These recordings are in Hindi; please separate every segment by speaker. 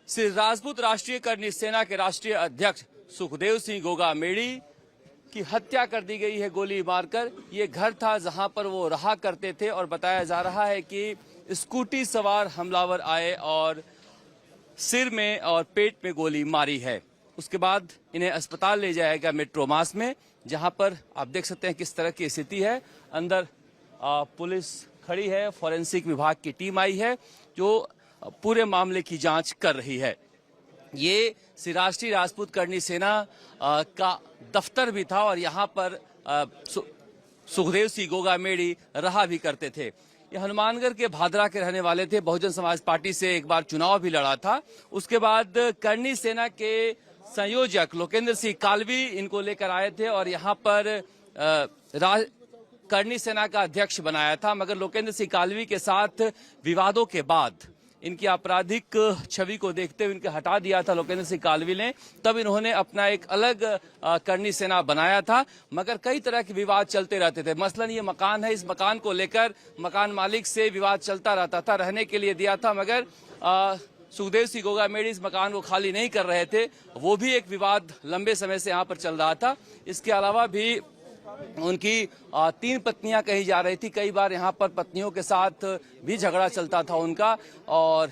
Speaker 1: श्री राजपूत राष्ट्रीय करनी सेना के राष्ट्रीय अध्यक्ष सुखदेव सिंह गोगामेड़ी की हत्या कर दी गई है गोली मारकर। ये घर था जहां पर वो रहा करते थे और बताया जा रहा है कि स्कूटी सवार हमलावर आए और सिर में और पेट में गोली मारी है। उसके बाद इन्हें अस्पताल ले जाया गया मेट्रोमास में, जहां पर आप देख सकते हैं किस तरह की स्थिति है। अंदर पुलिस खड़ी है, फॉरेंसिक विभाग की टीम आई है जो पूरे मामले की जांच कर रही है। ये श्री राष्ट्रीय राजपूत करनी सेना का दफ्तर भी था और यहाँ पर सुखदेव सिंह गोगामेड़ी रहा भी करते थे। ये हनुमानगढ़ के भादरा के रहने वाले थे। बहुजन समाज पार्टी से एक बार चुनाव भी लड़ा था। उसके बाद करनी सेना के संयोजक लोकेंद्र सिंह कालवी इनको लेकर आए थे और यहाँ पर करनी सेना का अध्यक्ष बनाया था, मगर लोकेंद्र सिंह कालवी के साथ विवादों के बाद इनकी आपराधिक छवि को देखते हुए इनके हटा दिया था लोकेंद्र सिंह कालवी ने। तब इन्होंने अपना एक अलग करनी सेना बनाया था, मगर कई तरह के विवाद चलते रहते थे। मसलन ये मकान है, इस मकान को लेकर मकान मालिक से विवाद चलता रहता था। रहने के लिए दिया था, मगर सुखदेव सिंह गोगामेड़ी इस मकान को खाली नहीं कर रहे थे। वो भी एक विवाद लंबे समय से यहाँ पर चल रहा था। इसके अलावा भी उनकी 3 पत्नियां कही जा रही थी। कई बार यहाँ पर पत्नियों के साथ भी झगड़ा चलता था उनका, और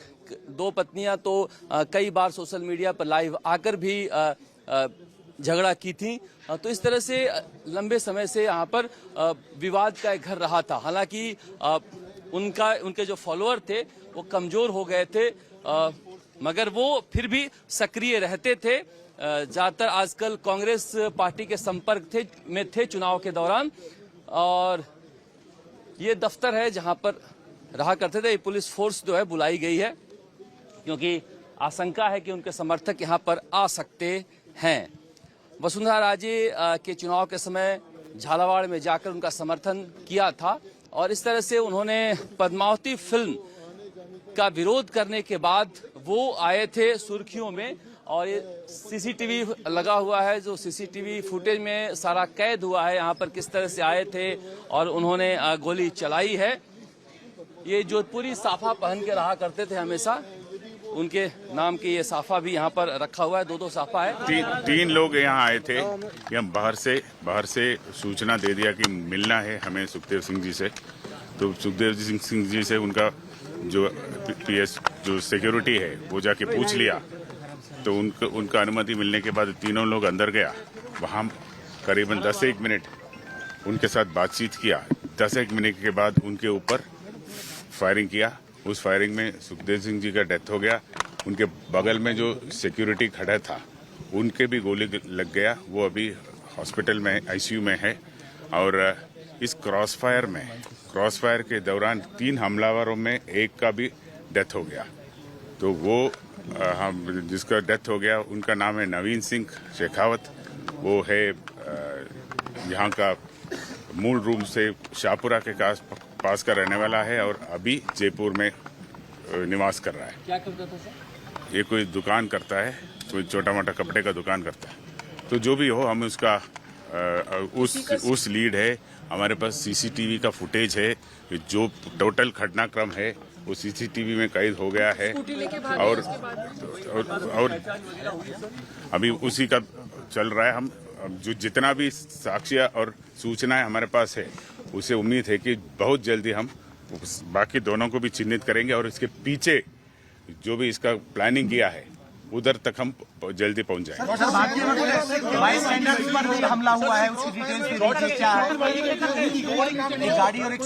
Speaker 1: 2 पत्नियां तो कई बार सोशल मीडिया पर लाइव आकर भी झगड़ा की थी। तो इस तरह से लंबे समय से यहाँ पर विवाद का एक घर रहा था। हालांकि उनके जो फॉलोअर थे वो कमजोर हो गए थे, मगर वो फिर भी सक्रिय रहते थे। ज्यादातर आजकल कांग्रेस पार्टी के संपर्क में थे चुनाव के दौरान। और ये दफ्तर है जहां पर रहा करते थे। पुलिस फोर्स जो है बुलाई गई है क्योंकि आशंका है कि उनके समर्थक यहां पर आ सकते हैं। वसुंधरा राजे के चुनाव के समय झालावाड़ में जाकर उनका समर्थन किया था और इस तरह से उन्होंने पद्मावती फिल्म का विरोध करने के बाद वो आए थे सुर्खियों में। और ये सीसीटीवी लगा हुआ है, जो सीसीटीवी फुटेज में सारा कैद हुआ है यहाँ पर किस तरह से आए थे और उन्होंने गोली चलाई है। ये जोधपुरी साफा पहन के रहा करते थे हमेशा। उनके नाम की ये साफा भी यहाँ पर रखा हुआ है। 2 साफा है।
Speaker 2: 3 लोग यहाँ आए थे। यहाँ बाहर से सूचना दे दिया कि मिलना है हमें सुखदेव सिंह जी से। तो सुखदेव सिंह जी से उनका जो पीएस जो सिक्योरिटी है वो जाके पूछ लिया। तो उनका अनुमति मिलने के बाद तीनों लोग अंदर गया। वहाँ करीबन 10-1 मिनट उनके साथ बातचीत किया। 10-1 मिनट के बाद उनके ऊपर फायरिंग किया। उस फायरिंग में सुखदेव सिंह जी का डेथ हो गया। उनके बगल में जो सिक्योरिटी खड़ा था उनके भी गोली लग गया। वो अभी हॉस्पिटल में आईसीयू में है। और इस क्रॉसफायर के दौरान 3 हमलावरों में एक का भी डेथ हो गया। तो वो जिसका डेथ हो गया उनका नाम है नवीन सिंह शेखावत। वो है यहाँ का मूल रूप से शाहपुरा के पास का रहने वाला है और अभी जयपुर में निवास कर रहा है।
Speaker 1: क्या करता था सर?
Speaker 2: ये कोई दुकान करता है, कोई छोटा मोटा कपड़े का दुकान करता है। तो जो भी हो, हम उसका उस लीड है। हमारे पास सीसीटीवी का फुटेज है। जो टोटल घटनाक्रम है वो सीसीटीवी में कैद हो गया है और अभी उसी का चल रहा है। हम जो जितना भी साक्ष्य और सूचनाएं हमारे पास है उसे उम्मीद है कि बहुत जल्दी हम बाकी दोनों को भी चिन्हित करेंगे और इसके पीछे जो भी इसका प्लानिंग किया है उधर तक हम जल्दी पहुंच जाएंगे।
Speaker 3: सर, भारतीय पर भी हमला हुआ है, उसकी डिटेल्स क्या है? गाड़ी और एक